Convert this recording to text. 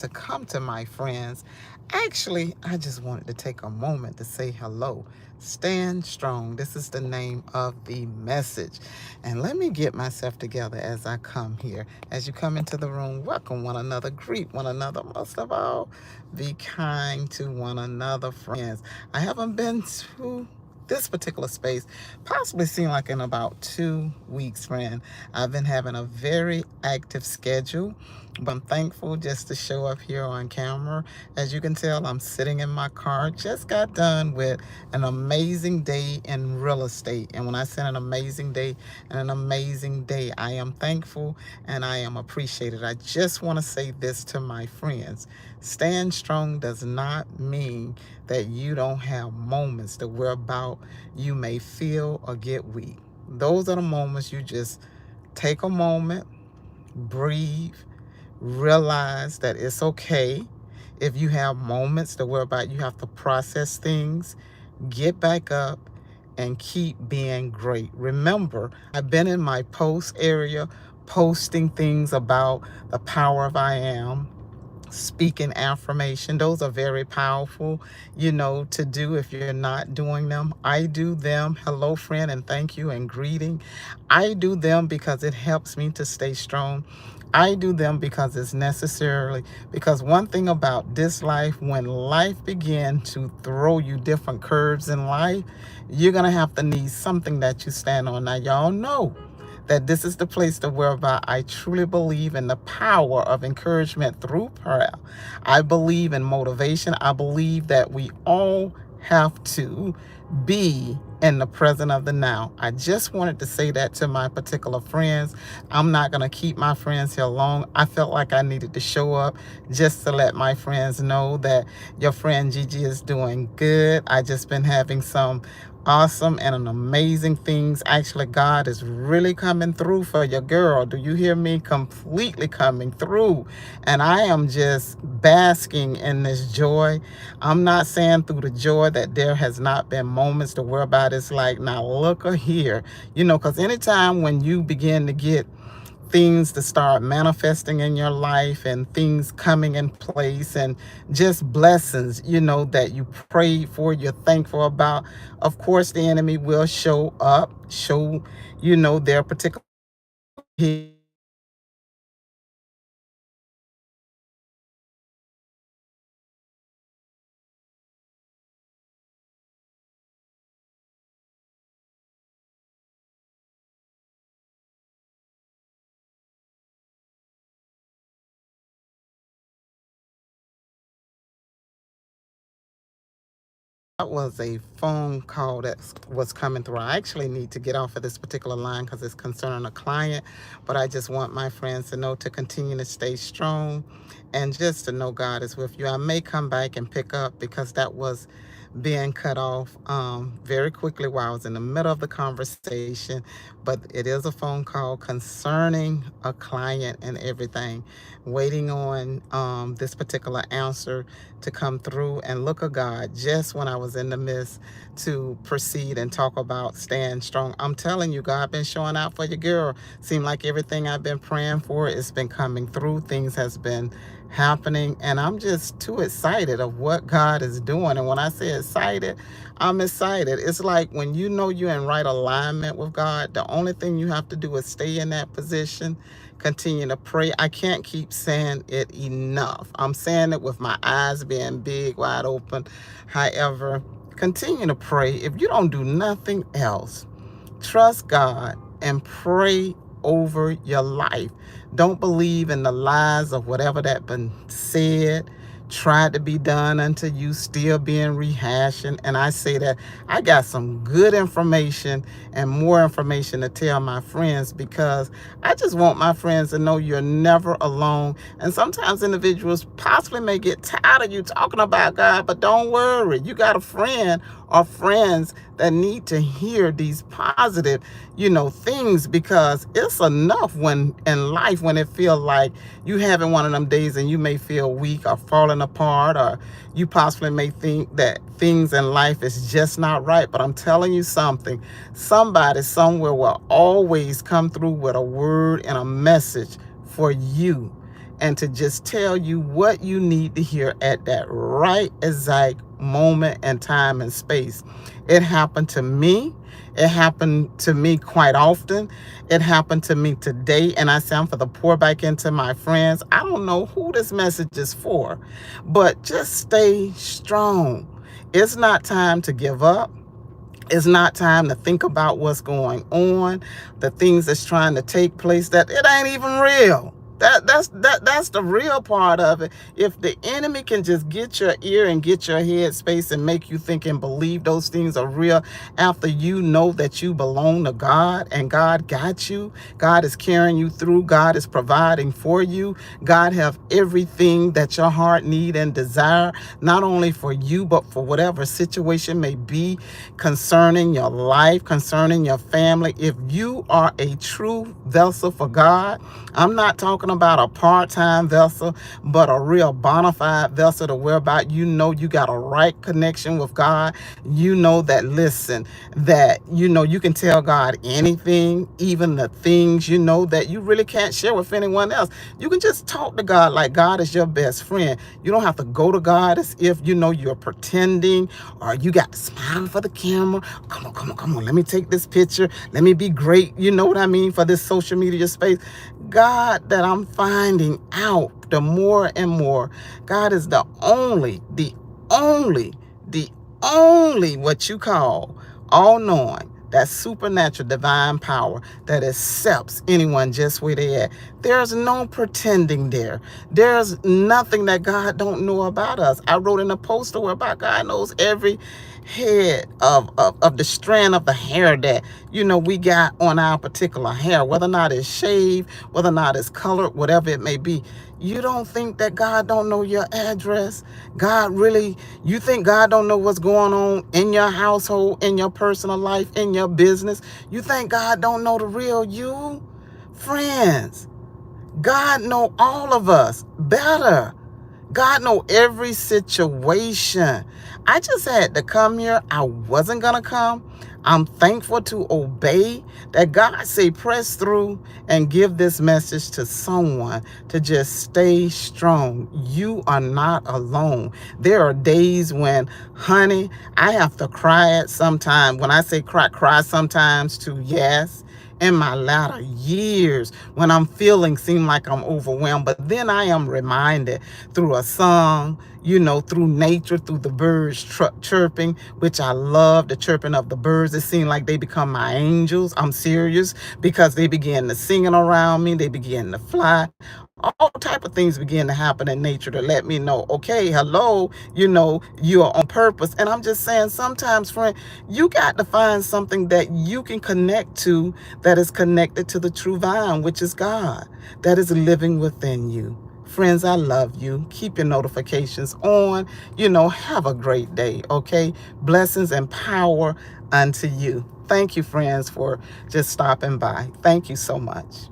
to come to my friends. Actually, I just wanted to take a moment to say hello. Stand strong. This is the name of the message. And let me get myself together as I come here. As you come into the room, welcome one another, greet one another. Most of all, be kind to one another, friends. I haven't been to this particular space possibly seem like in about 2 weeks, friend. I've been having a very active schedule, but I'm thankful just to show up here on camera. As you can tell, I'm sitting in my car. Just got done with an amazing day in real estate. And when I say an amazing day and an amazing day, I am thankful and I am appreciated. I just want to say this to my friends. Stand strong does not mean that you don't have moments that whereby you may feel or get weak. Those are the moments you just take a moment, breathe, realize that it's okay if you have moments that whereby you have to process things, get back up, and keep being great. Remember, I've been in my post area posting things about the power of I am, speaking affirmation. Those are very powerful, to do if you're not doing them. I do them. Hello, friend, and thank you and greeting. I do them because it helps me to stay strong. I do them because it's necessarily, because one thing about this life, when life begins to throw you different curves in life, you're going to have to need something that you stand on. Now, y'all know that this is the place to whereby I truly believe in the power of encouragement through prayer. I believe in motivation. I believe that we all have to be in the present of the now. I just wanted to say that to my particular friends. I'm not going to keep my friends here long. I felt like I needed to show up just to let my friends know that your friend Gigi is doing good. I just been having some awesome and an amazing things. Actually, God is really coming through for your girl. Do you hear me? Completely coming through. And I am just basking in this joy. I'm not saying through the joy that there has not been moments to where about it's like, now look here, because anytime when you begin to get things to start manifesting in your life and things coming in place and just blessings, that you prayed for, you're thankful about, of course, the enemy will show up, show, their particular That was a phone call that was coming through. I actually need to get off of this particular line because it's concerning a client, but I just want my friends to know to continue to stay strong and just to know God is with you. I may come back and pick up because that was being cut off very quickly while I was in the middle of the conversation, but it is a phone call concerning a client and everything, waiting on this particular answer to come through. And look at God, just when I was in the midst to proceed and talk about staying strong, I'm telling you, God been showing out for your girl. Seem like everything I've been praying for, it's been coming through. Things has been happening, and I'm just too excited of what God is doing. And when I say excited, I'm excited. It's like when you know you're in right alignment with God, the only thing you have to do is stay in that position, continue to pray. I can't keep saying it enough. I'm saying it with my eyes being big, wide open. However, continue to pray. If you don't do nothing else, trust God and pray over your life. Don't believe in the lies of whatever that been said, tried to be done unto you, still being rehashing. And I say that I got some good information and more information to tell my friends, because I just want my friends to know you're never alone. And sometimes individuals possibly may get tired of you talking about God, but don't worry. You got a friend or friends that need to hear these positive, things, because it's enough when in life when it feels like you having one of them days and you may feel weak or falling apart, or you possibly may think that things in life is just not right. But I'm telling you something, somebody somewhere will always come through with a word and a message for you. and to just tell you what you need to hear at that right exact moment and time and space. It happened to me. It happened to me quite often. It happened to me today. And I say I'm for the pour back into my friends. I don't know who this message is for, but just stay strong. It's not time to give up. It's not time to think about what's going on, the things that's trying to take place, that it ain't even real. That's the real part of it. If the enemy can just get your ear and get your head space and make you think and believe those things are real after you know that you belong to God and God got you, God is carrying you through, God is providing for you, God have everything that your heart need and desire, not only for you but for whatever situation may be concerning your life, concerning your family. If you are a true vessel for God, I'm not talking about a part-time vessel, but a real bona fide vessel to whereby you know you got a right connection with God. You know that, listen, that you know you can tell God anything, even the things you know that you really can't share with anyone else. You can just talk to God like God is your best friend. You don't have to go to God as if you know you're pretending or you got to smile for the camera. Come on, let me take this picture. Let me be great. You know what I mean? For this social media space. God, that I'm finding out the more and more, God is the only what you call all-knowing, that supernatural divine power that accepts anyone just where they at. There's no pretending there. There's nothing that God don't know about us. I wrote in a poster where about God knows every head of the strand of the hair that we got on our particular hair, whether or not it's shaved, whether or not it's colored, whatever it may be. You don't think that God don't know your address? You think God don't know what's going on in your household, in your personal life, in your business? You think God don't know the real you? Friends, God know all of us better. God know every situation. I just had to come here. I wasn't going to come. I'm thankful to obey that God say press through and give this message to someone to just stay strong. You are not alone. There are days when, honey, I have to cry at sometimes. When I say cry sometimes too, yes. In my latter years, when I'm feeling seem like I'm overwhelmed, but then I am reminded through a song, through nature, through the birds chirping, which I love the chirping of the birds. It seems like they become my angels. I'm serious, because they begin to singing around me. They begin to fly. All type of things begin to happen in nature to let me know, okay, hello, you are on purpose. And I'm just saying, sometimes, friend, you got to find something that you can connect to, that is connected to the true vine, which is God, that is living within you. Friends, I love you. Keep your notifications on. Have a great day, okay? Blessings and power unto you. Thank you, friends, for just stopping by. Thank you so much.